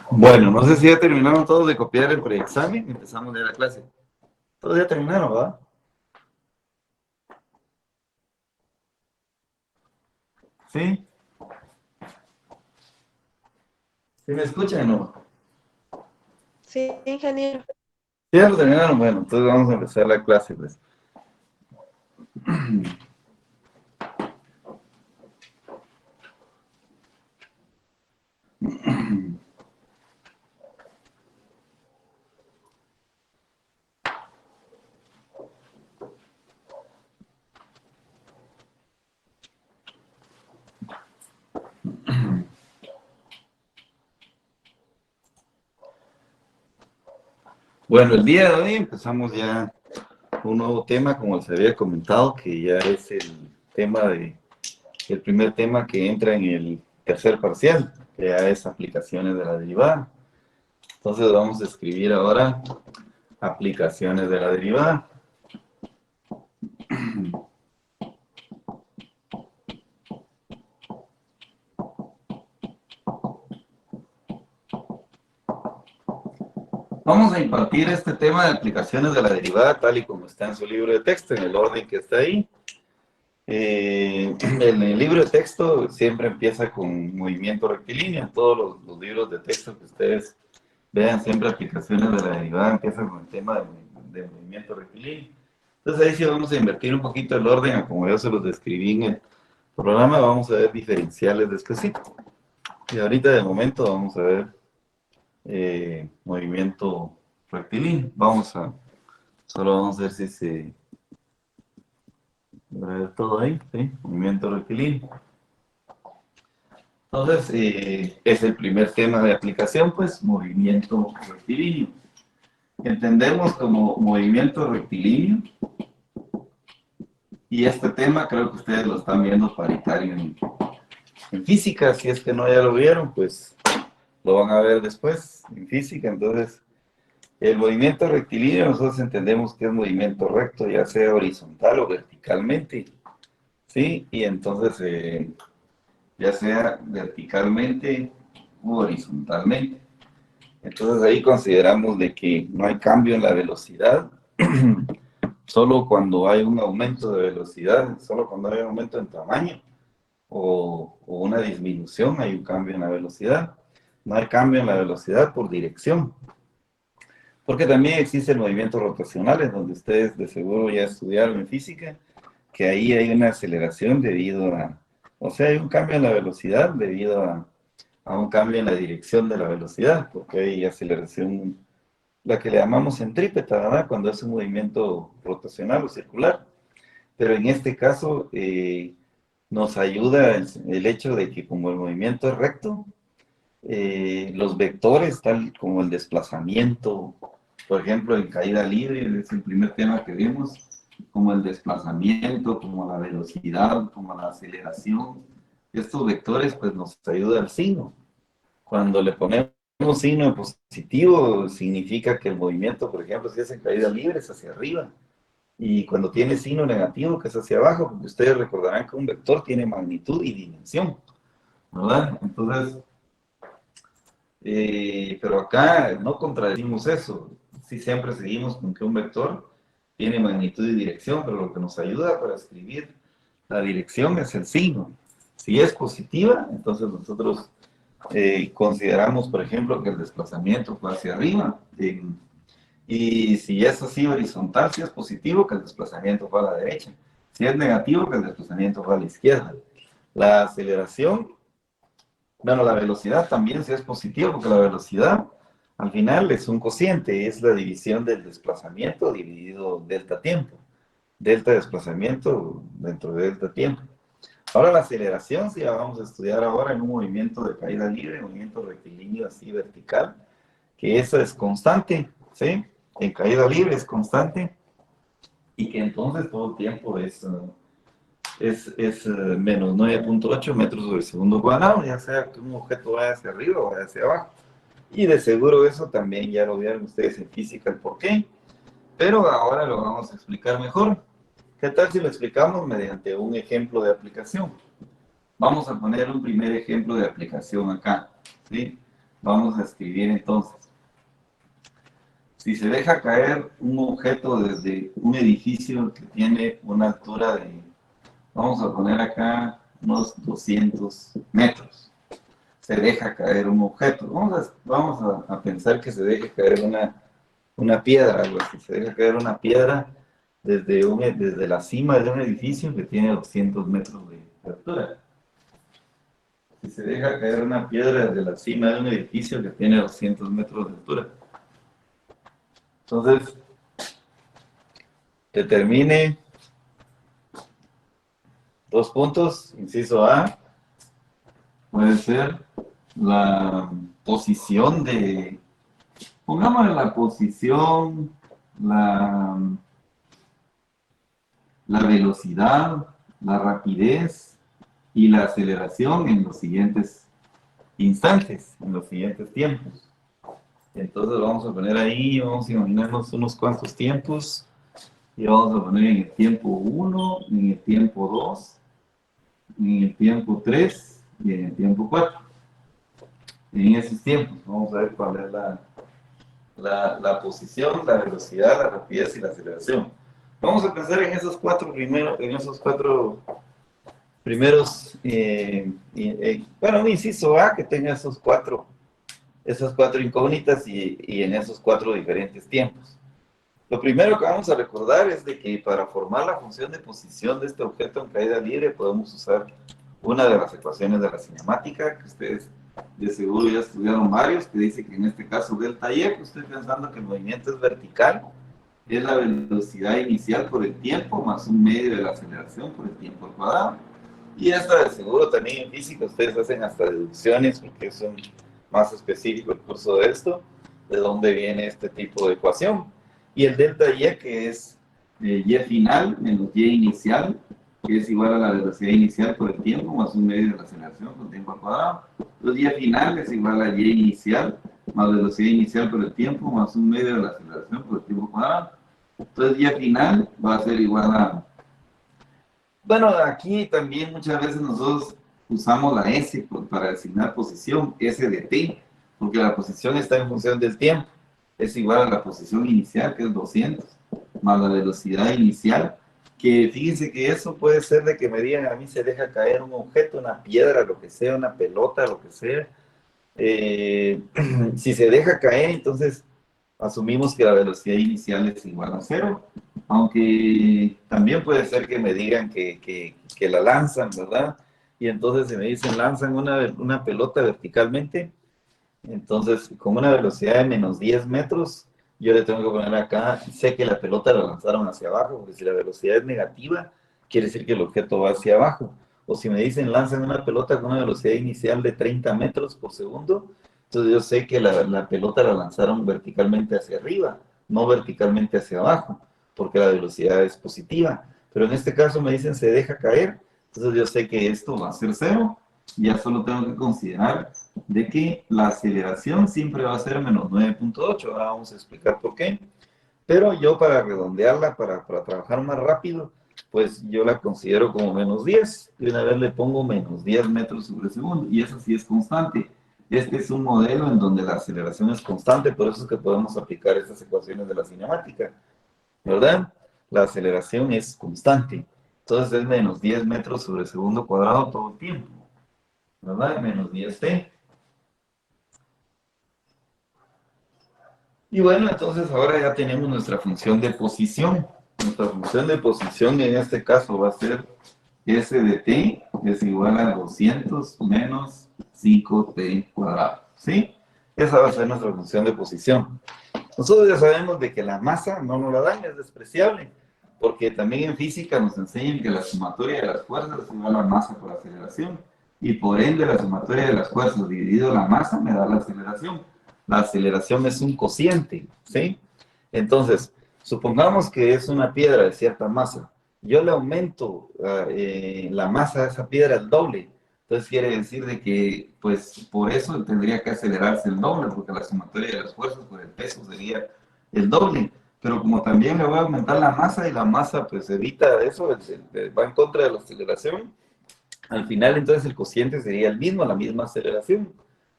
Bueno, no sé si ya terminaron todos de copiar el preexamen. Empezamos ya la clase. Todos ya terminaron, ¿verdad? ¿Sí? ¿Sí me escuchan o no? Sí, ingeniero. ¿Sí ya lo terminaron? Bueno, entonces vamos a empezar la clase, pues. Bueno, el día de hoy empezamos ya un nuevo tema, como les había comentado, que ya es el primer tema que entra en el tercer parcial, que ya es aplicaciones de la derivada. Entonces vamos a escribir ahora aplicaciones de la derivada. Vamos a impartir este tema de aplicaciones de la derivada tal y como está en su libro de texto, en el orden que está ahí. En el libro de texto siempre empieza con movimiento rectilíneo. Todos los libros de texto que ustedes vean, siempre aplicaciones de la derivada empiezan con el tema de movimiento rectilíneo. Entonces ahí sí vamos a invertir un poquito el orden, como yo se los describí en el programa, vamos a ver diferenciales despacito. Y ahorita de momento vamos a ver movimiento rectilíneo. Solo vamos a ver si se ver todo ahí, ¿sí? Movimiento rectilíneo. Entonces, es el primer tema de aplicación, pues, movimiento rectilíneo. Entendemos como movimiento rectilíneo, y este tema creo que ustedes lo están viendo paritario en física. Si es que no ya lo vieron, pues lo van a ver después en física. Entonces, El movimiento rectilíneo nosotros entendemos que es movimiento recto, ya sea horizontal o verticalmente, ¿sí? Y entonces, ya sea verticalmente u horizontalmente. Entonces ahí consideramos de que no hay cambio en la velocidad, solo cuando hay un aumento de velocidad, solo cuando hay un aumento en tamaño o una disminución hay un cambio en la velocidad. No hay cambio en la velocidad por dirección. Porque también existen movimientos rotacionales, donde ustedes de seguro ya estudiaron en física, que ahí hay una aceleración debido a, o sea, hay un cambio en la velocidad debido a un cambio en la dirección de la velocidad, porque hay aceleración, la que le llamamos centrípeta, ¿verdad? Cuando es un movimiento rotacional o circular. Pero en este caso nos ayuda el hecho de que como el movimiento es recto, los vectores, tal como el desplazamiento, por ejemplo, en caída libre, es el primer tema que vimos, como el desplazamiento, como la velocidad, como la aceleración, estos vectores pues nos ayuda al signo. Cuando le ponemos signo positivo, significa que el movimiento, por ejemplo, si es en caída libre, es hacia arriba. Y cuando tiene signo negativo, que es hacia abajo, porque ustedes recordarán que un vector tiene magnitud y dimensión, ¿verdad? Entonces, pero acá no contradecimos eso. Sí, siempre seguimos con que un vector tiene magnitud y dirección, pero lo que nos ayuda para escribir la dirección es el signo. Si es positiva, entonces nosotros consideramos, por ejemplo, que el desplazamiento fue hacia arriba. Y si es así horizontal, si es positivo, que el desplazamiento fue a la derecha. Si es negativo, que el desplazamiento fue a la izquierda. La aceleración, bueno, la velocidad también, si es positivo, porque la velocidad al final es un cociente, es la división del desplazamiento dividido delta tiempo. Delta desplazamiento dentro de delta tiempo. Ahora la aceleración, si la vamos a estudiar ahora en un movimiento de caída libre, movimiento rectilíneo así vertical, que eso es constante, ¿sí? En caída libre es constante y que entonces todo el tiempo es menos 9.8 metros sobre segundo cuadrado, ya sea que un objeto vaya hacia arriba o vaya hacia abajo. Y de seguro eso también ya lo vieron ustedes en física el porqué, pero ahora lo vamos a explicar mejor. ¿Qué tal si lo explicamos mediante un ejemplo de aplicación? Vamos a poner un primer ejemplo de aplicación acá, ¿sí? Vamos a escribir entonces. Si se deja caer un objeto desde un edificio que tiene una altura de, vamos a poner acá unos 200 metros, se deja caer un objeto. Vamos a pensar que se deje caer una piedra, algo así. Se deja caer una piedra desde la cima de un edificio que tiene 200 metros de altura. Si se deja caer una piedra desde la cima de un edificio que tiene 200 metros de altura. Entonces, determine dos puntos, inciso A, puede ser la posición de, pongámosle la posición, la, la velocidad, la rapidez y la aceleración en los siguientes instantes, en los siguientes tiempos. Entonces vamos a poner ahí, vamos a imaginarnos unos cuantos tiempos y vamos a poner en el tiempo 1, en el tiempo 2, en el tiempo 3 y en el tiempo 4. En esos tiempos vamos a ver cuál es la posición, la velocidad, la rapidez y la aceleración. Vamos a pensar en esos cuatro primeros, bueno, un inciso A que tenga esas cuatro incógnitas y en esos cuatro diferentes tiempos. Lo primero que vamos a recordar es de que para formar la función de posición de este objeto en caída libre podemos usar una de las ecuaciones de la cinemática, que ustedes de seguro ya estudiaron varios, que dice que en este caso delta y, que estoy pensando que el movimiento es vertical, es la velocidad inicial por el tiempo más un medio de la aceleración por el tiempo al cuadrado. Y esta de seguro también en física ustedes hacen hasta deducciones, porque es más específico el curso de esto, de dónde viene este tipo de ecuación. Y el delta y, que es y final menos y inicial, que es igual a la velocidad inicial por el tiempo más un medio de la aceleración por el tiempo al cuadrado. Entonces y final es igual a y inicial más velocidad inicial por el tiempo, más un medio de la aceleración por el tiempo cuadrado. Entonces, y al final va a ser igual a... Bueno, aquí también muchas veces nosotros usamos la S para designar posición, S de t, porque la posición está en función del tiempo. Es igual a la posición inicial, que es 200, más la velocidad inicial, que fíjense que eso puede ser de que me digan, a mí se deja caer un objeto, una piedra, lo que sea, una pelota, lo que sea. Si se deja caer, entonces asumimos que la velocidad inicial es igual a cero, aunque también puede ser que me digan que la lanzan, ¿verdad? Y entonces si me dicen lanzan una pelota verticalmente, entonces con una velocidad de menos 10 metros, yo le tengo que poner acá, sé que la pelota la lanzaron hacia abajo, porque si la velocidad es negativa, quiere decir que el objeto va hacia abajo. O si me dicen lanzan una pelota con una velocidad inicial de 30 metros por segundo, entonces yo sé que la pelota la lanzaron verticalmente hacia arriba, no verticalmente hacia abajo, porque la velocidad es positiva. Pero en este caso me dicen se deja caer, entonces yo sé que esto va a ser cero, ya solo tengo que considerar de que la aceleración siempre va a ser menos 9.8. Ahora vamos a explicar por qué. Pero yo para redondearla, para trabajar más rápido, pues yo la considero como menos 10. Y una vez le pongo menos 10 metros sobre segundo. Y eso sí es constante. Este es un modelo en donde la aceleración es constante, por eso es que podemos aplicar estas ecuaciones de la cinemática, ¿verdad? La aceleración es constante. Entonces es menos 10 metros sobre segundo cuadrado todo el tiempo, ¿verdad? Menos 10t. Y bueno, entonces ahora ya tenemos nuestra función de posición. Nuestra función de posición en este caso va a ser S de t es igual a 200 menos 5t cuadrado, ¿sí? Esa va a ser nuestra función de posición. Nosotros ya sabemos de que la masa no nos la dan, es despreciable, porque también en física nos enseñan que la sumatoria de las fuerzas es igual a la masa por aceleración, y por ende la sumatoria de las fuerzas dividido la masa me da la aceleración. La aceleración es un cociente, ¿sí? Entonces, supongamos que es una piedra de cierta masa. Yo le aumento la masa de esa piedra el doble. Entonces quiere decir de que, pues, por eso tendría que acelerarse el doble, porque la sumatoria de las fuerzas por el peso sería el doble. Pero como también le voy a aumentar la masa y la masa, pues, evita eso, va en contra de la aceleración, al final entonces el cociente sería el mismo, la misma aceleración.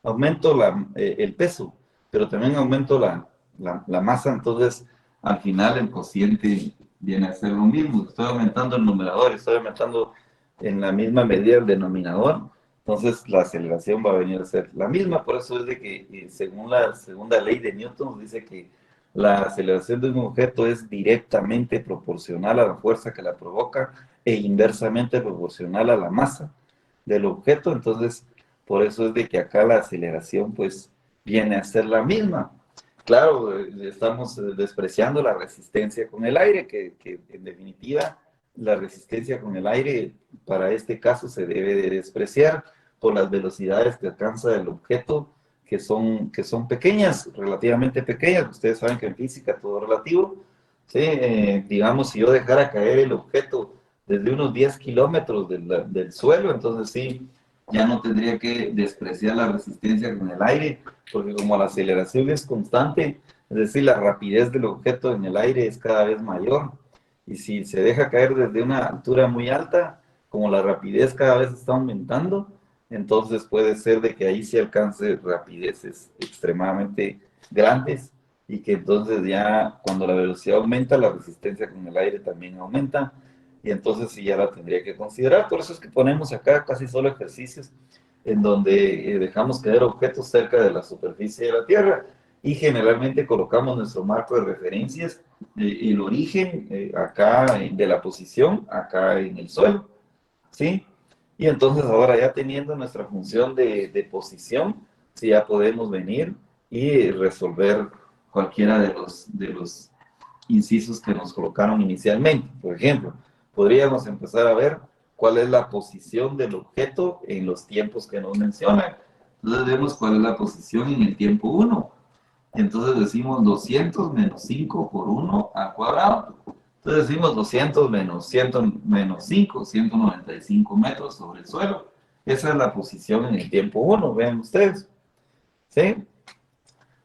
Aumento el peso, pero también aumento la masa, entonces al final el cociente viene a ser lo mismo. Estoy aumentando el numerador, estoy aumentando en la misma medida el denominador, entonces la aceleración va a venir a ser la misma. Por eso es de que según la segunda ley de Newton dice que la aceleración de un objeto es directamente proporcional a la fuerza que la provoca e inversamente proporcional a la masa del objeto. Entonces, por eso es de que acá la aceleración pues viene a ser la misma. Claro, estamos despreciando la resistencia con el aire, que en definitiva la resistencia con el aire para este caso se debe de despreciar por las velocidades que alcanza el objeto, que son pequeñas, relativamente pequeñas. Ustedes saben que en física todo es relativo. ¿Sí? Digamos, si yo dejara caer el objeto desde unos 10 kilómetros del suelo, entonces sí, ya no tendría que despreciar la resistencia con el aire, porque como la aceleración es constante, es decir, la rapidez del objeto en el aire es cada vez mayor. Y si se deja caer desde una altura muy alta, como la rapidez cada vez está aumentando, entonces puede ser de que ahí se alcance rapideces extremadamente grandes y que entonces ya cuando la velocidad aumenta, la resistencia con el aire también aumenta y entonces sí ya la tendría que considerar. Por eso es que ponemos acá casi solo ejercicios en donde dejamos caer objetos cerca de la superficie de la Tierra y generalmente colocamos nuestro marco de referencias, el origen acá de la posición, acá en el suelo, ¿sí? Y entonces ahora ya teniendo nuestra función de posición, sí ya podemos venir y resolver cualquiera de los incisos que nos colocaron inicialmente. Por ejemplo, podríamos empezar a ver cuál es la posición del objeto en los tiempos que nos mencionan. Entonces vemos cuál es la posición en el tiempo 1. Entonces decimos 200 menos 5 por 1 al cuadrado. Entonces decimos 200 menos 100 menos 5, 195 metros sobre el suelo. Esa es la posición en el tiempo 1, vean ustedes. ¿Sí?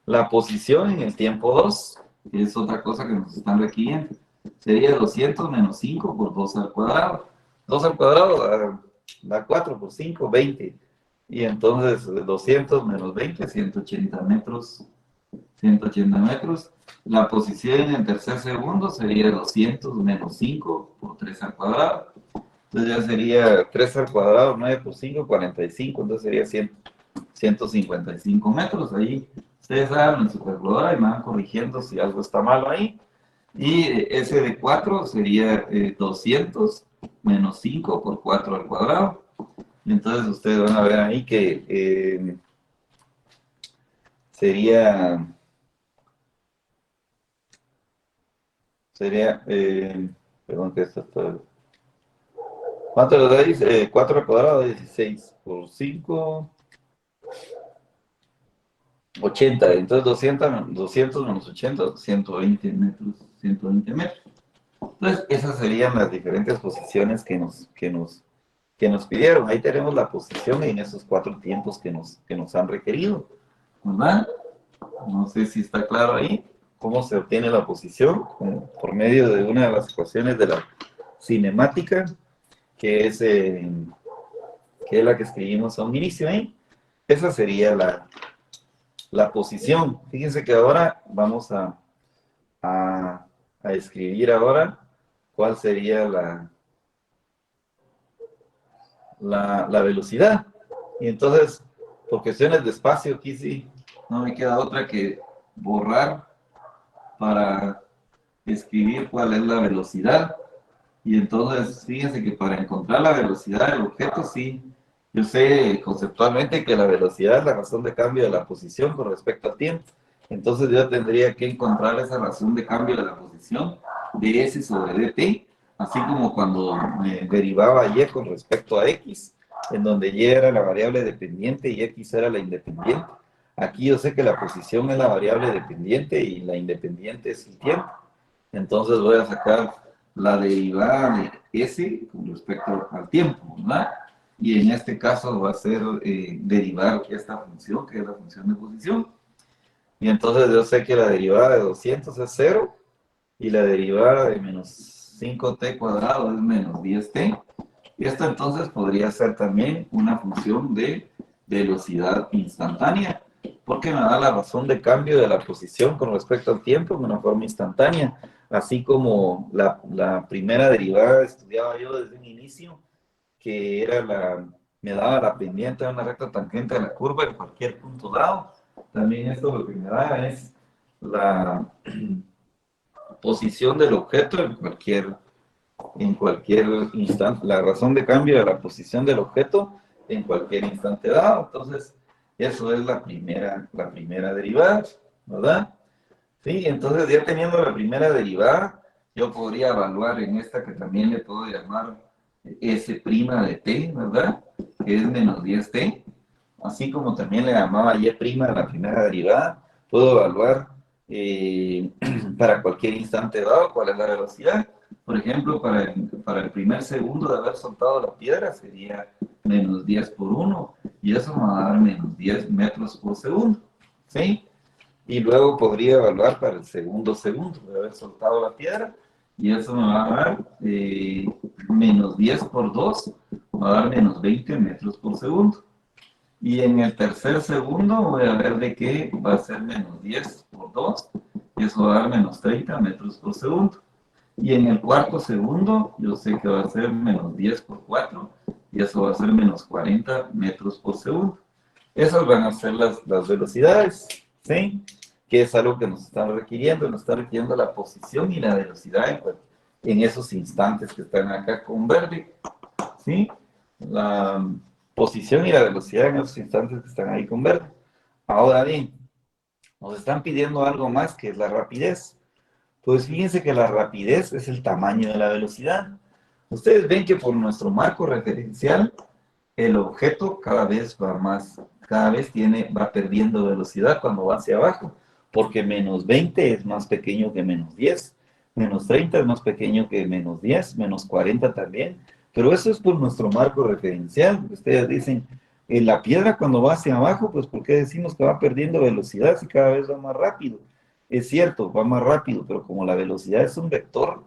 La posición en el tiempo 2 es otra cosa que nos están requiriendo. Sería 200 menos 5 por 2 al cuadrado. 2 al cuadrado da 4 por 5, 20. Y entonces 200 menos 20, 180 metros. 180 metros. La posición en el tercer segundo sería 200 menos 5 por 3 al cuadrado. Entonces ya sería 3 al cuadrado, 9 por 5, 45. Entonces sería 155 metros. Ahí ustedes hagan en su calculadora y me van corrigiendo si algo está malo ahí. Y ese de 4 sería 200 menos 5 por 4 al cuadrado. Y entonces ustedes van a ver ahí que sería, perdón que esto está... ¿Cuánto le dais? 4 al cuadrado, 16 por 5, 80. Entonces 200 menos 80, 120 metros. 120 metros. Entonces esas serían las diferentes posiciones que nos pidieron. Ahí tenemos la posición en esos 4 tiempos que nos han requerido, ¿verdad? No sé si está claro ahí cómo se obtiene la posición por medio de una de las ecuaciones de la cinemática, que es la que escribimos a un inicio ahí. Esa sería la posición. Fíjense que ahora vamos a escribir ahora cuál sería la velocidad. Y entonces, por cuestiones de espacio, aquí sí, no me queda otra que borrar para escribir cuál es la velocidad. Y entonces, fíjense que para encontrar la velocidad del objeto, sí, yo sé conceptualmente que la velocidad es la razón de cambio de la posición con respecto al tiempo. Entonces yo tendría que encontrar esa razón de cambio de la posición de S sobre dt, así como cuando me derivaba Y con respecto a X, en donde Y era la variable dependiente y X era la independiente. Aquí yo sé que la posición es la variable dependiente y la independiente es el tiempo. Entonces voy a sacar la derivada de S con respecto al tiempo, ¿verdad? Y en este caso va a ser derivar esta función, que es la función de posición. Y entonces yo sé que la derivada de 200 es 0 y la derivada de menos 5t cuadrado es menos 10t. Y esto entonces podría ser también una función de velocidad instantánea, porque me da la razón de cambio de la posición con respecto al tiempo en una forma instantánea, así como la primera derivada estudiaba yo desde un inicio, que era me daba la pendiente de una recta tangente de la curva en cualquier punto dado. También esto lo que me da es la posición del objeto en cualquier instante, la razón de cambio de la posición del objeto en cualquier instante dado. Entonces, eso es la primera derivada, ¿verdad? Sí, entonces ya teniendo la primera derivada, yo podría evaluar en esta que también le puedo llamar S' de t, ¿verdad? Que es menos 10t. Así como también le llamaba Y' a la primera derivada, puedo evaluar para cualquier instante dado cuál es la velocidad. Por ejemplo, para el primer segundo de haber soltado la piedra sería menos 10 por 1, y eso me va a dar menos 10 metros por segundo, ¿sí? Y luego podría evaluar para el segundo de haber soltado la piedra, y eso me va a dar menos 10 por 2, me va a dar menos 20 metros por segundo. Y en el tercer segundo voy a ver de qué va a ser menos 10 por 2, y eso va a dar menos 30 metros por segundo. Y en el cuarto segundo, yo sé que va a ser menos 10 por 4, y eso va a ser menos 40 metros por segundo. Esas van a ser las velocidades, ¿sí? Que es algo que nos están requiriendo la posición y la velocidad en esos instantes que están acá con verde, ¿sí? La posición y la velocidad en esos instantes que están ahí con verde. Ahora bien, nos están pidiendo algo más, que es la rapidez. Pues fíjense que la rapidez es el tamaño de la velocidad. Ustedes ven que por nuestro marco referencial, el objeto cada vez va perdiendo velocidad cuando va hacia abajo, porque menos 20 es más pequeño que menos 10, menos 30 es más pequeño que menos 10, menos 40 también, pero eso es por nuestro marco referencial. Ustedes dicen, En la piedra cuando va hacia abajo, pues ¿por qué decimos que va perdiendo velocidad si cada vez va más rápido? Es cierto, va más rápido, pero como la velocidad es un vector,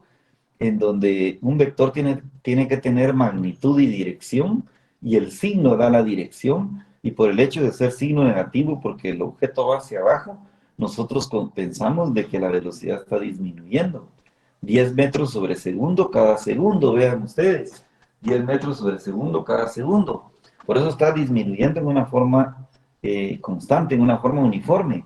en donde un vector tiene que tener magnitud y dirección, y el signo da la dirección, y por el hecho de ser signo negativo, porque el objeto va hacia abajo, nosotros pensamos de que la velocidad está disminuyendo. 10 metros sobre segundo cada segundo, vean ustedes, 10 metros sobre segundo cada segundo. Por eso está disminuyendo en una forma constante, en una forma uniforme.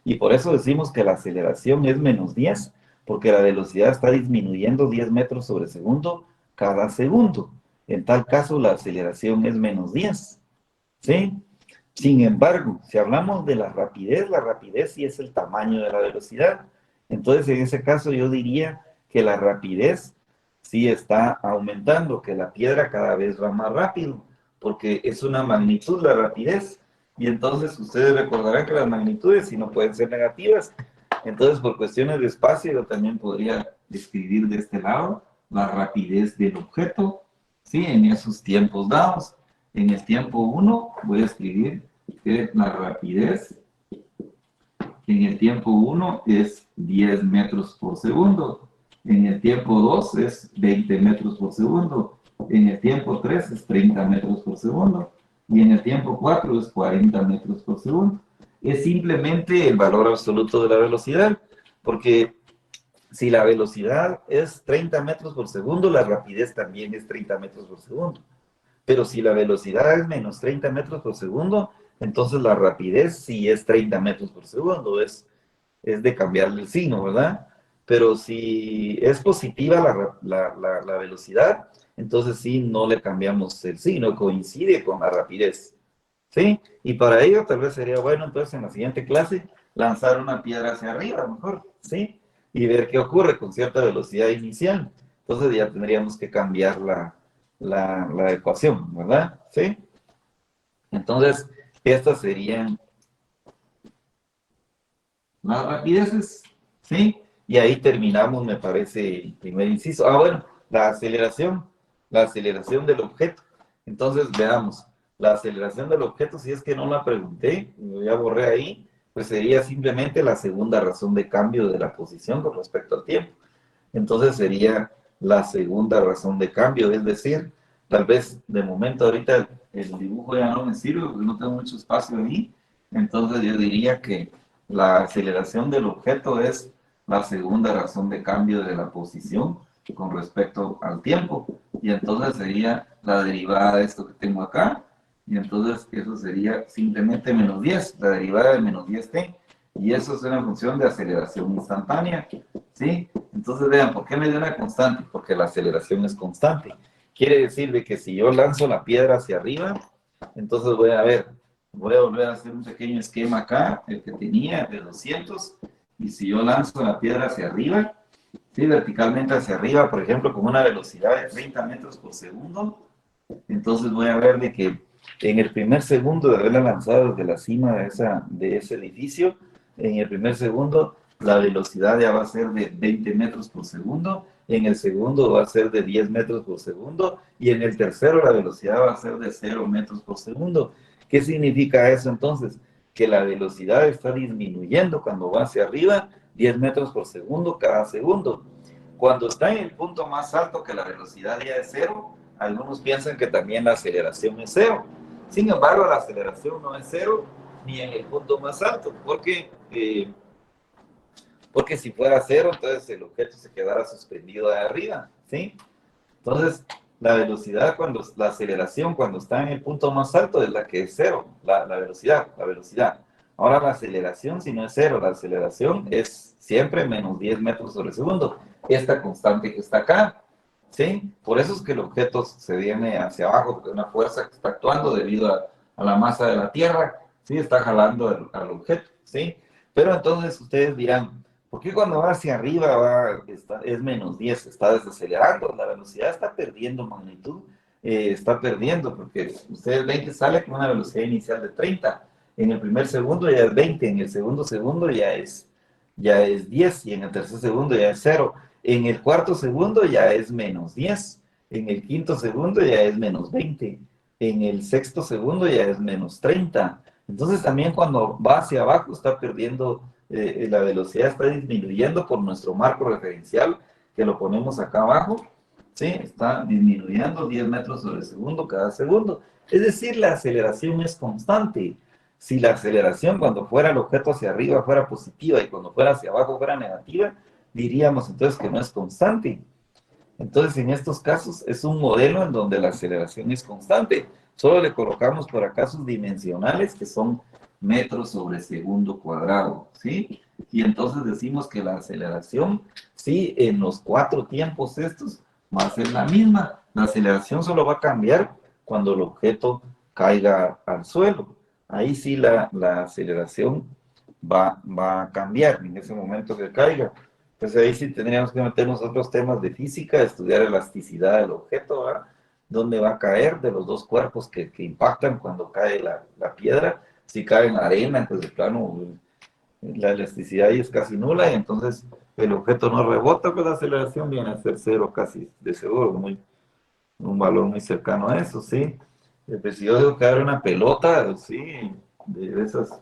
Y por eso decimos que la aceleración es -10, porque la velocidad está disminuyendo 10 metros sobre segundo cada segundo. En tal caso, la aceleración es -10, ¿sí? Sin embargo, si hablamos de la rapidez sí es el tamaño de la velocidad. Entonces, en ese caso, yo diría que la rapidez sí está aumentando, que la piedra cada vez va más rápido, porque es una magnitud la rapidez. Y entonces ustedes recordarán que las magnitudes, si no pueden ser negativas, entonces por cuestiones de espacio yo también podría describir de este lado la rapidez del objeto, ¿sí? En esos tiempos dados. En el tiempo 1 voy a escribir que la rapidez en el tiempo 1 es 10 metros por segundo. En el tiempo 2 es 20 metros por segundo. En el tiempo 3 es 30 metros por segundo. Y en el tiempo 4 es 40 metros por segundo. Es simplemente el valor absoluto de la velocidad, porque si la velocidad es 30 metros por segundo, la rapidez también es 30 metros por segundo. Pero si la velocidad es -30 metros por segundo, entonces la rapidez sí es 30 metros por segundo, es de cambiarle el signo, ¿verdad? Pero si es positiva la velocidad, entonces sí no le cambiamos el signo, coincide con la rapidez, ¿sí? Y para ello tal vez sería bueno entonces en la siguiente clase lanzar una piedra hacia arriba, mejor, ¿sí? Y ver qué ocurre con cierta velocidad inicial. Entonces ya tendríamos que cambiar la ecuación, ¿verdad? ¿Sí? Entonces, estas serían las rapideces, ¿sí? Y ahí terminamos, me parece, el primer inciso. Ah, bueno, la aceleración del objeto. Entonces, veamos, la aceleración del objeto, si es que no la pregunté, ya borré ahí, pues sería simplemente la segunda razón de cambio de la posición con respecto al tiempo. Entonces sería la segunda razón de cambio, es decir, tal vez de momento ahorita el dibujo ya no me sirve porque no tengo mucho espacio ahí, entonces yo diría que la aceleración del objeto es la segunda razón de cambio de la posición con respecto al tiempo, y entonces sería la derivada de esto que tengo acá, y entonces eso sería simplemente -10, la derivada de -10t, y eso es una función de aceleración instantánea, ¿sí? Entonces vean, ¿por qué me dio una constante? Porque la aceleración es constante. Quiere decir de que si yo lanzo la piedra hacia arriba, entonces voy a ver, voy a volver a hacer un pequeño esquema acá, el que tenía de 200, y si yo lanzo la piedra hacia arriba, ¿sí? Verticalmente hacia arriba, por ejemplo, con una velocidad de 30 metros por segundo, entonces voy a ver de que en el primer segundo de haberla lanzado desde la cima de ese edificio, en el primer segundo la velocidad ya va a ser de 20 metros por segundo, en el segundo va a ser de 10 metros por segundo, y en el tercero la velocidad va a ser de 0 metros por segundo. ¿Qué significa eso entonces? Que la velocidad está disminuyendo cuando va hacia arriba, 10 metros por segundo cada segundo. Cuando está en el punto más alto, que la velocidad ya es 0, algunos piensan que también la aceleración es 0. Sin embargo, la aceleración no es 0 ni en el punto más alto, porque si fuera 0, entonces el objeto se quedara suspendido de arriba, ¿sí? Entonces, la velocidad, la aceleración cuando está en el punto más alto es la que es 0, la velocidad. Ahora la aceleración, si no es 0, la aceleración es siempre -10 metros sobre segundo. Esta constante que está acá, ¿sí? Por eso es que el objeto se viene hacia abajo, porque es una fuerza que está actuando debido a la masa de la Tierra, ¿sí? Está jalando al objeto, ¿sí? Pero entonces ustedes dirán, ¿por qué cuando va hacia arriba es -10, está desacelerando? La velocidad está perdiendo magnitud, está perdiendo, porque ustedes ven que sale con una velocidad inicial de 30, en el primer segundo ya es 20, en el segundo segundo ya es 10, y en el tercer segundo ya es 0, en el cuarto segundo ya es -10, en el quinto segundo ya es -20, en el sexto segundo ya es menos 30. Entonces también cuando va hacia abajo está perdiendo, la velocidad está disminuyendo por nuestro marco referencial, que lo ponemos acá abajo, ¿sí? Está disminuyendo 10 metros sobre segundo cada segundo. Es decir, la aceleración es constante. Si la aceleración cuando fuera el objeto hacia arriba fuera positiva y cuando fuera hacia abajo fuera negativa, diríamos entonces que no es constante. Entonces, en estos casos es un modelo en donde la aceleración es constante. Solo le colocamos por acá sus dimensionales, que son metros sobre segundo cuadrado, ¿sí? Y entonces decimos que la aceleración, sí, en los 4 tiempos estos, va a ser la misma. La aceleración solo va a cambiar cuando el objeto caiga al suelo. Ahí sí la aceleración va a cambiar en ese momento que caiga. Pues ahí sí tendríamos que meternos otros temas de física, estudiar elasticidad del objeto, ¿verdad? Dónde va a caer de los dos cuerpos que impactan cuando cae la piedra. Si cae en la arena, pues de plano la elasticidad ahí es casi nula y entonces el objeto no rebota, pues la aceleración viene a ser cero casi de seguro, un valor muy cercano a eso, ¿sí? Pues si yo dejo caer una pelota, sí, de esas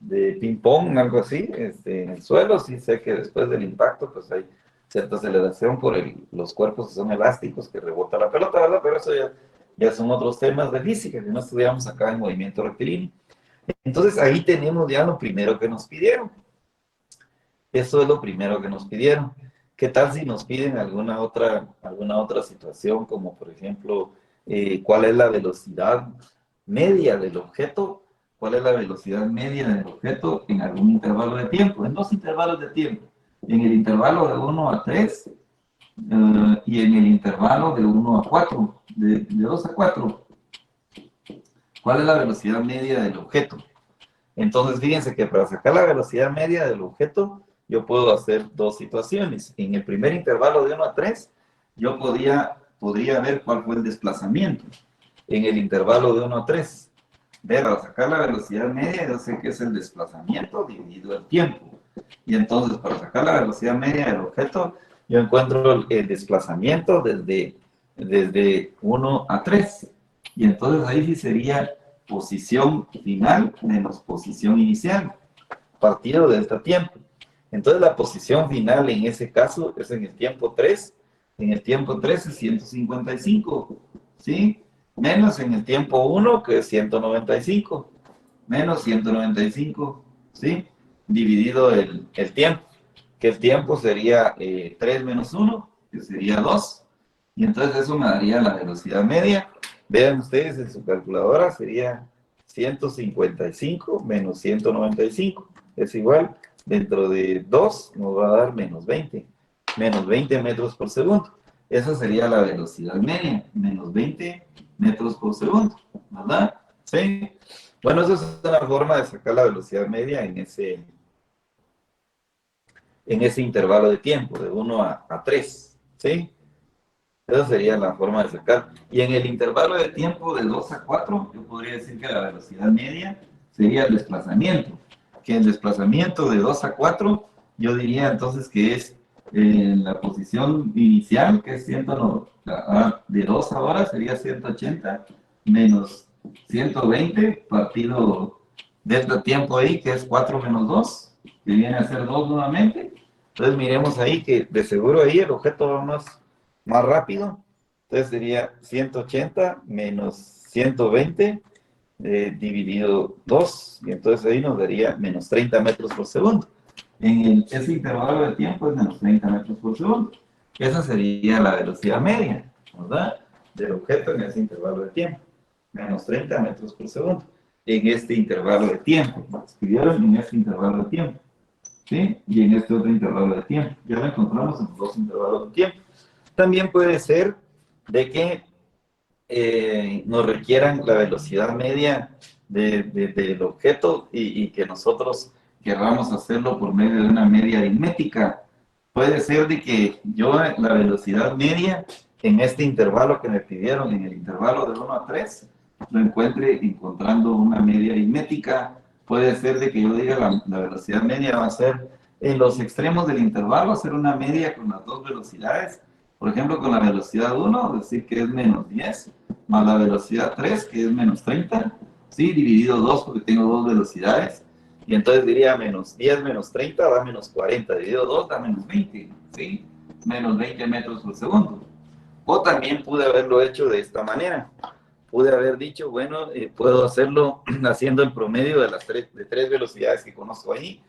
de ping-pong, algo así, en el suelo, sí sé que después del impacto, pues hay cierta aceleración por los cuerpos que son elásticos que rebota la pelota, ¿verdad? Pero eso ya son otros temas de física que no estudiamos acá en movimiento rectilíneo. Entonces ahí tenemos ya lo primero que nos pidieron. Eso es lo primero que nos pidieron. ¿Qué tal si nos piden alguna otra situación, como por ejemplo, cuál es la velocidad media del objeto? ¿Cuál es la velocidad media del objeto en algún intervalo de tiempo? En 2 intervalos de tiempo. En el intervalo de 1 a 3 y en el intervalo de 1 a 4, de 2 a 4. ¿Cuál es la velocidad media del objeto? Entonces, fíjense que para sacar la velocidad media del objeto, yo puedo hacer 2 situaciones. En el primer intervalo de 1 a 3, yo podría ver cuál fue el desplazamiento. En el intervalo de 1 a 3, ver, para sacar la velocidad media, yo sé que es el desplazamiento dividido el tiempo. Y entonces, para sacar la velocidad media del objeto, yo encuentro el desplazamiento desde 1 a 3. Y entonces ahí sí sería posición final menos posición inicial, partido de este tiempo. Entonces la posición final en ese caso es en el tiempo 3. En el tiempo 3 es 155, ¿sí? Menos en el tiempo 1, que es 195. Menos 195, ¿sí? Dividido el tiempo, que el tiempo sería 3 menos 1, que sería 2. Y entonces eso me daría la velocidad media. Vean ustedes en su calculadora, sería 155 menos 195. Es igual, dentro de 2 nos va a dar menos 20 metros por segundo. Esa sería la velocidad media, menos 20 metros por segundo, ¿verdad? ¿Sí? Bueno, esa es una forma de sacar la velocidad media en ese intervalo de tiempo, de 1 a 3, ¿sí? Esa sería la forma de sacar. Y en el intervalo de tiempo de 2 a 4, yo podría decir que la velocidad media sería el desplazamiento. Que el desplazamiento de 2 a 4, yo diría entonces que es la posición inicial, que es 190, de 2 ahora sería 180 menos 120 partido de este tiempo ahí, que es 4 menos 2, que viene a ser 2 nuevamente. Entonces miremos ahí que de seguro ahí el objeto va más rápido. Entonces sería 180 menos 120 dividido 2, y entonces ahí nos daría menos 30 metros por segundo. Ese intervalo de tiempo es menos 30 metros por segundo. Esa sería la velocidad media, ¿verdad? Del objeto en ese intervalo de tiempo. Menos 30 metros por segundo. En este intervalo de tiempo. Escribieron en este intervalo de tiempo. ¿Sí? Y en este otro intervalo de tiempo. Ya lo encontramos en los 2 intervalos de tiempo. También puede ser de que nos requieran la velocidad media del objeto y que nosotros querramos hacerlo por medio de una media aritmética. Puede ser de que yo la velocidad media en este intervalo que me pidieron, en el intervalo de 1 a 3, lo encuentre encontrando una media aritmética. Puede ser de que yo diga la velocidad media va a ser en los extremos del intervalo, hacer una media con las 2 velocidades. Por ejemplo, con la velocidad 1, decir que es menos 10, más la velocidad 3, que es menos 30, ¿sí? Dividido 2, porque tengo dos velocidades. Y entonces diría menos 10 menos 30 da menos 40. Dividido 2 da menos 20, ¿sí? Menos 20 metros por segundo. O también pude haberlo hecho de esta manera. Pude haber dicho, bueno, puedo hacerlo haciendo el promedio de las tres velocidades que conozco ahí,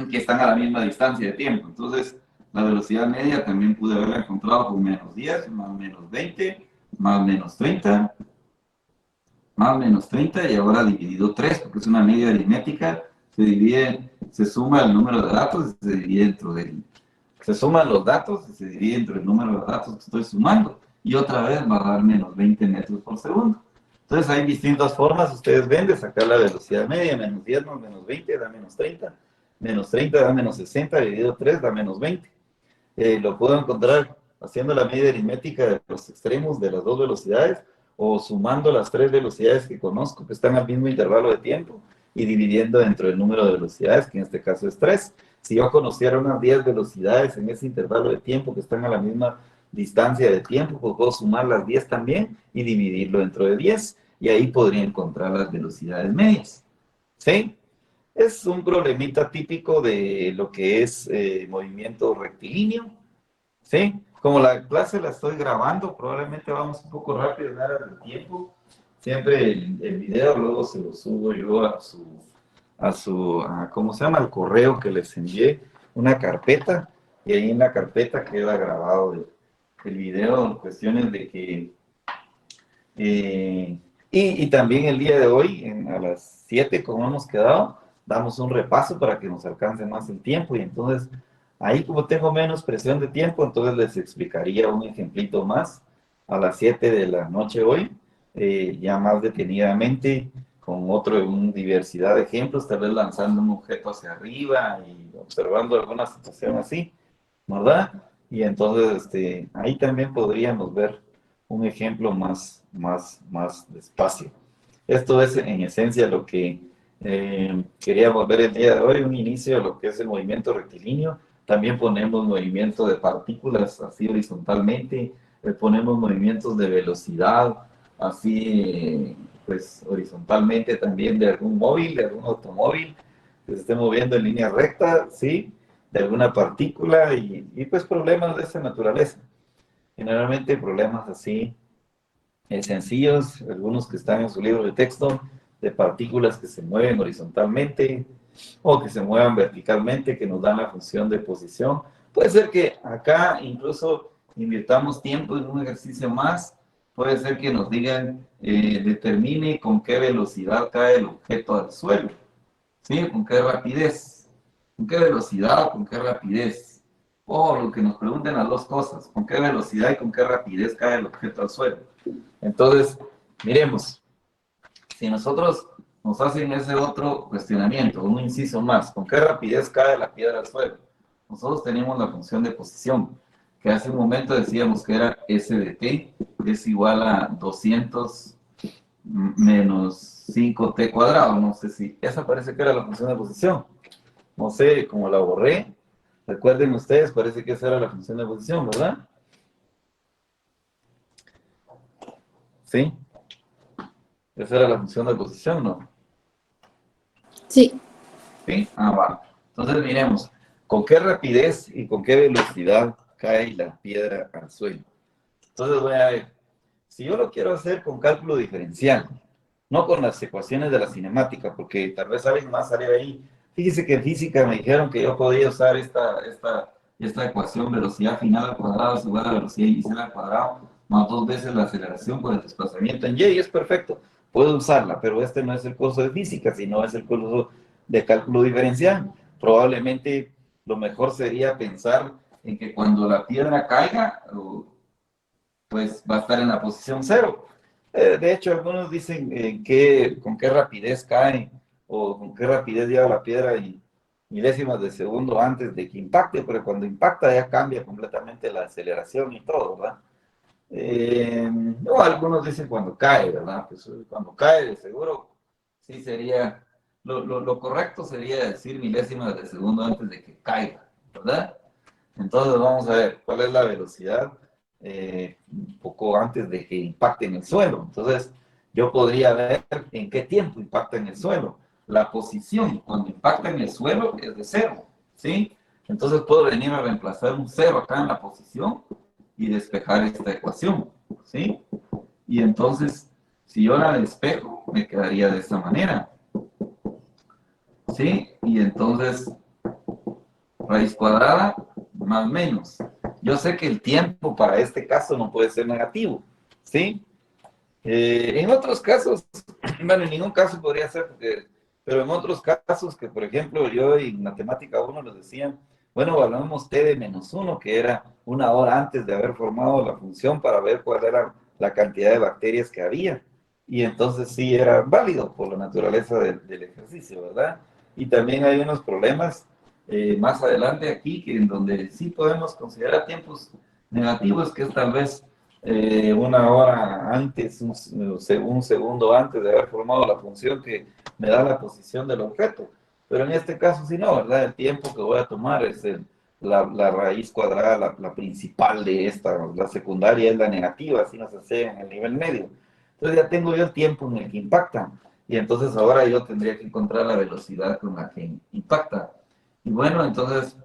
que están a la misma distancia de tiempo. Entonces, la velocidad media también pude haberla encontrado con menos 10, más menos 20, más menos 30, más menos 30, y ahora dividido 3, porque es una media aritmética, se suma el número de datos y se divide dentro del... Se suman los datos y se divide entre el número de datos que estoy sumando. Y otra vez va a dar menos 20 metros por segundo. Entonces hay distintas formas, ustedes ven, de sacar la velocidad media. Menos 10 más menos 20 da menos 30. Menos 30 da menos 60, dividido 3 da menos 20. Lo puedo encontrar haciendo la media aritmética de los extremos de las dos velocidades, o sumando las tres velocidades que conozco, que están al mismo intervalo de tiempo, y dividiendo dentro del número de velocidades, que en este caso es 3. Si yo conociera unas 10 velocidades en ese intervalo de tiempo que están a la misma distancia de tiempo, pues puedo sumar las 10 también y dividirlo dentro de 10, y ahí podría encontrar las velocidades medias. ¿Sí? Es un problemita típico de lo que es movimiento rectilíneo, ¿sí? Como la clase la estoy grabando, probablemente vamos un poco rápido en área del tiempo. Siempre el video luego se lo subo yo ¿cómo se llama? Al correo que les envié, una carpeta, y ahí en la carpeta queda grabado el video en cuestiones de que... y también el día de hoy, a las 7, como hemos quedado, damos un repaso para que nos alcance más el tiempo, y entonces ahí, como tengo menos presión de tiempo, entonces les explicaría un ejemplito más a las 7 de la noche hoy, ya más detenidamente, con una diversidad de ejemplos, tal vez lanzando un objeto hacia arriba y observando alguna situación así, ¿verdad? Y entonces ahí también podríamos ver un ejemplo más despacio. Esto es en esencia lo que queríamos ver el día de hoy, un inicio de lo que es el movimiento rectilíneo. También ponemos movimiento de partículas así horizontalmente, ponemos movimientos de velocidad así pues horizontalmente también, de algún móvil, de algún automóvil que se esté moviendo en línea recta, ¿sí? De alguna partícula, y pues problemas de esa naturaleza. Generalmente problemas así sencillos, algunos que están en su libro de texto, de partículas que se mueven horizontalmente o que se muevan verticalmente, que nos dan la función de posición. Puede ser que acá incluso invirtamos tiempo en un ejercicio más. Puede ser que nos digan, determine con qué velocidad cae el objeto al suelo, ¿sí? Con qué rapidez, con qué velocidad, con qué rapidez. O lo que nos pregunten las dos cosas, con qué velocidad y con qué rapidez cae el objeto al suelo. Entonces, miremos, si nosotros nos hacen ese otro cuestionamiento, un inciso más, ¿con qué rapidez cae la piedra al suelo? Nosotros tenemos la función de posición, que hace un momento decíamos que era S de t, es igual a 200 menos 5t cuadrado. No sé si esa parece que era la función de posición. No sé, como la borré, recuerden ustedes, parece que esa era la función de posición, ¿verdad? ¿Sí? Esa era la función de posición, ¿no? Sí. ¿Sí? Va. Entonces miremos, ¿con qué rapidez y con qué velocidad cae la piedra al suelo? Entonces voy a ver, si yo lo quiero hacer con cálculo diferencial, no con las ecuaciones de la cinemática, porque tal vez saben más salir ahí. Fíjese que en física me dijeron que yo podía usar esta ecuación, velocidad final al cuadrado es igual a velocidad inicial al cuadrado, más 2 veces la aceleración por el desplazamiento en y es perfecto. Puedo usarla, pero este no es el curso de física, sino es el curso de cálculo diferencial. Probablemente lo mejor sería pensar en que cuando la piedra caiga, pues va a estar en la posición cero. De hecho, algunos dicen con qué rapidez cae o con qué rapidez lleva la piedra y milésimas de segundo antes de que impacte, pero cuando impacta ya cambia completamente la aceleración y todo, ¿verdad? O algunos dicen cuando cae, ¿verdad? Pues cuando cae, de seguro, sí sería, lo correcto sería decir milésimas de segundo antes de que caiga, ¿verdad? Entonces vamos a ver cuál es la velocidad un poco antes de que impacte en el suelo. Entonces, yo podría ver en qué tiempo impacta en el suelo. La posición cuando impacta en el suelo es de 0, ¿sí? Entonces puedo venir a reemplazar un 0 acá en la posición y despejar esta ecuación, ¿sí? Y entonces, si yo la despejo, me quedaría de esta manera, ¿sí? Y entonces, raíz cuadrada más menos. Yo sé que el tiempo para este caso no puede ser negativo, ¿sí? En otros casos, bueno, en ningún caso podría ser, pero en otros casos que, por ejemplo, yo en matemática 1 les decían, bueno, evaluamos t de -1, que era una hora antes de haber formado la función para ver cuál era la cantidad de bacterias que había. Y entonces sí era válido por la naturaleza del ejercicio, ¿verdad? Y también hay unos problemas más adelante aquí, que en donde sí podemos considerar tiempos negativos, que es tal vez una hora antes, un segundo antes de haber formado la función que me da la posición del objeto. Pero en este caso sí no, ¿verdad? El tiempo que voy a tomar es la raíz cuadrada, la principal de esta, la secundaria es la negativa, así nos hace en el nivel medio. Entonces ya tengo yo el tiempo en el que impacta, y entonces ahora yo tendría que encontrar la velocidad con la que impacta. Y bueno, entonces,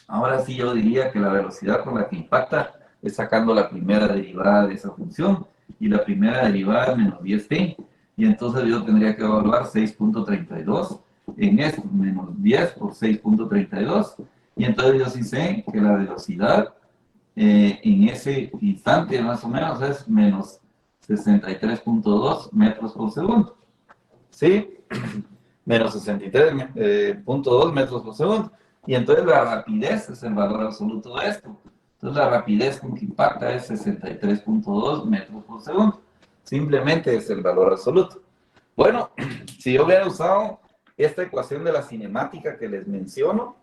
ahora sí yo diría que la velocidad con la que impacta es sacando la primera derivada de esa función, y la primera derivada es menos 10t, y entonces yo tendría que evaluar 6.32 en esto, menos 10 por 6.32, y entonces yo sí sé que la velocidad en ese instante más o menos es menos 63.2 metros por segundo, ¿sí? Menos 63.2 metros por segundo. Y entonces la rapidez es el valor absoluto de esto. Entonces la rapidez con que impacta es 63.2 metros por segundo. Simplemente es el valor absoluto. Bueno, si yo hubiera usado esta ecuación de la cinemática que les menciono,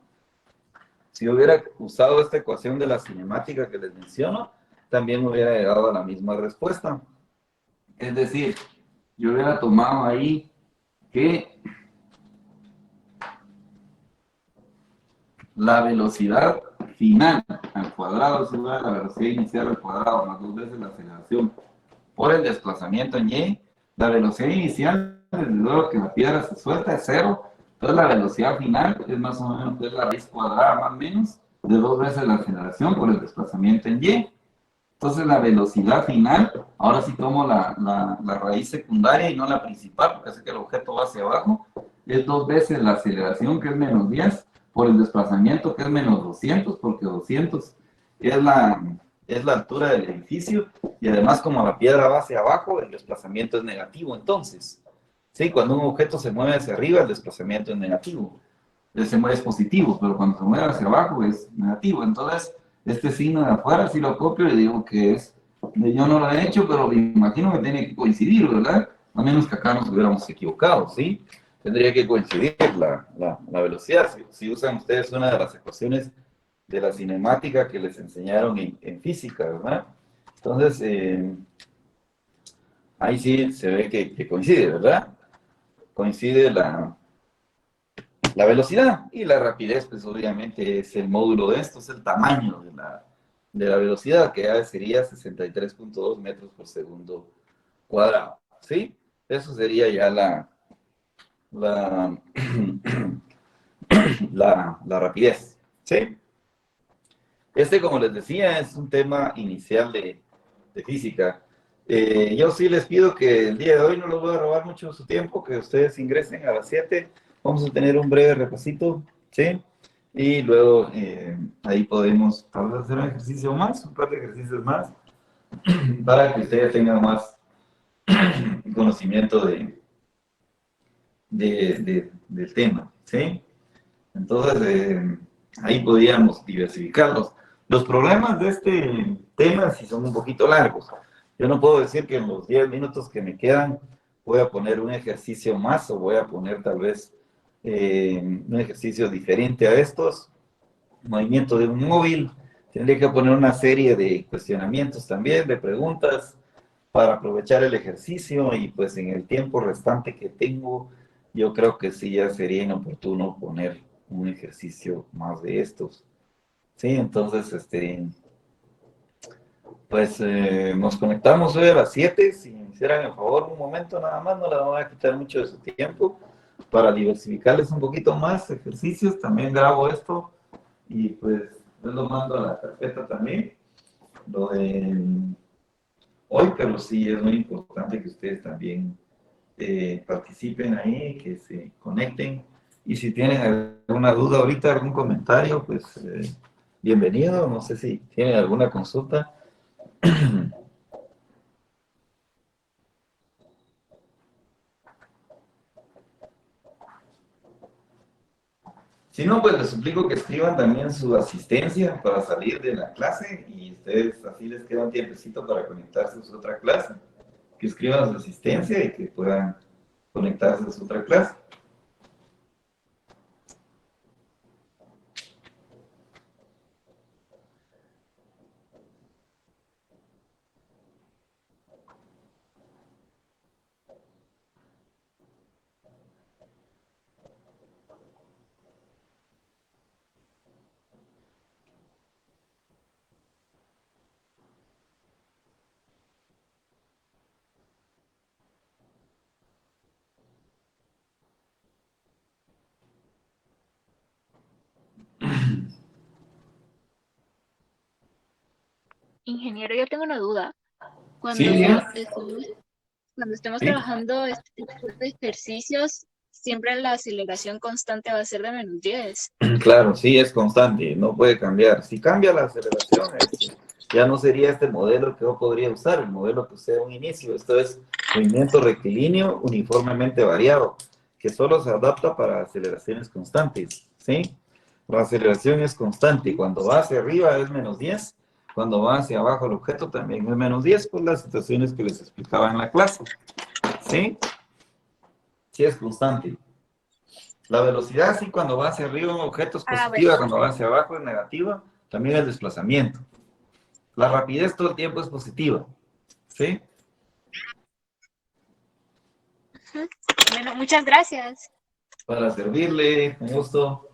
si yo hubiera usado esta ecuación de la cinemática que les menciono, también me hubiera llegado a la misma respuesta. Es decir, yo hubiera tomado ahí que la velocidad final al cuadrado es igual a la velocidad inicial al cuadrado más 2 veces la aceleración por el desplazamiento en y. La velocidad inicial, desde luego que la piedra se suelta, es 0. Entonces la velocidad final es más o menos es la raíz cuadrada más o menos de 2 veces la aceleración por el desplazamiento en y. Entonces la velocidad final, ahora sí tomo la raíz secundaria y no la principal, porque hace que el objeto va hacia abajo, es 2 veces la aceleración, que es menos 10, por el desplazamiento, que es menos 200, porque 200 es la altura del edificio, y además como la piedra va hacia abajo, el desplazamiento es negativo. Entonces, sí, cuando un objeto se mueve hacia arriba, el desplazamiento es negativo. Se mueve es positivo, pero cuando se mueve hacia abajo es negativo. Entonces, este signo de afuera sí lo copio y digo que es, yo no lo he hecho, pero me imagino que tiene que coincidir, ¿verdad? A menos que acá nos hubiéramos equivocado, ¿sí? Tendría que coincidir la velocidad. Si usan ustedes una de las ecuaciones de la cinemática que les enseñaron en física, ¿verdad? Entonces, ahí sí se ve que coincide, ¿verdad? Coincide la velocidad, y la rapidez, pues obviamente es el módulo de esto, es el tamaño de la velocidad, que ya sería 63.2 metros por segundo cuadrado, ¿sí? Eso sería ya la, la rapidez, ¿sí? Como les decía, es un tema inicial de física. Yo sí les pido que el día de hoy no les voy a robar mucho su tiempo, que ustedes ingresen a las 7. Vamos a tener un breve repasito, ¿sí? Y luego ahí podemos tal vez hacer un ejercicio más, un par de ejercicios más, para que ustedes tengan más conocimiento del tema, ¿sí? Entonces, ahí podríamos diversificarlos. Los problemas de este tema sí son un poquito largos. Yo no puedo decir que en los 10 minutos que me quedan voy a poner un ejercicio más, o voy a poner tal vez un ejercicio diferente a estos. Movimiento de un móvil. Tendría que poner una serie de cuestionamientos también, de preguntas, para aprovechar el ejercicio, y pues en el tiempo restante que tengo, yo creo que sí ya sería inoportuno poner un ejercicio más de estos. Sí, entonces, Pues nos conectamos hoy a las 7. Si me hicieran el favor un momento nada más, no le voy a quitar mucho de su tiempo para diversificarles un poquito más ejercicios. También grabo esto y pues yo lo mando a la carpeta también, lo de hoy, pero sí es muy importante que ustedes también participen ahí, que se conecten. Y si tienen alguna duda ahorita, algún comentario, pues bienvenido. No sé si tienen alguna consulta. Si no, pues les suplico que escriban también su asistencia para salir de la clase y ustedes así les queda un tiempecito para conectarse a su otra clase. Que escriban su asistencia y que puedan conectarse a su otra clase. Ingeniero, yo tengo una duda. Sí, Cuando bien. cuando estemos Sí. trabajando este tipo de ejercicios, siempre la aceleración constante va a ser de -10. Claro, sí, es constante, no puede cambiar. Si cambia la aceleración, ya no sería este modelo que yo podría usar, el modelo que usé a un inicio. Esto es movimiento rectilíneo uniformemente variado, que solo se adapta para aceleraciones constantes, ¿sí? La aceleración es constante. Cuando va hacia arriba es -10, cuando va hacia abajo el objeto también es -10, por las situaciones que les explicaba en la clase, ¿sí? Sí es constante. La velocidad, sí, cuando va hacia arriba un objeto es positiva, Bueno. cuando va hacia abajo es negativa, también el desplazamiento. La rapidez todo el tiempo es positiva, ¿sí? Bueno, muchas gracias. Para servirle, con gusto.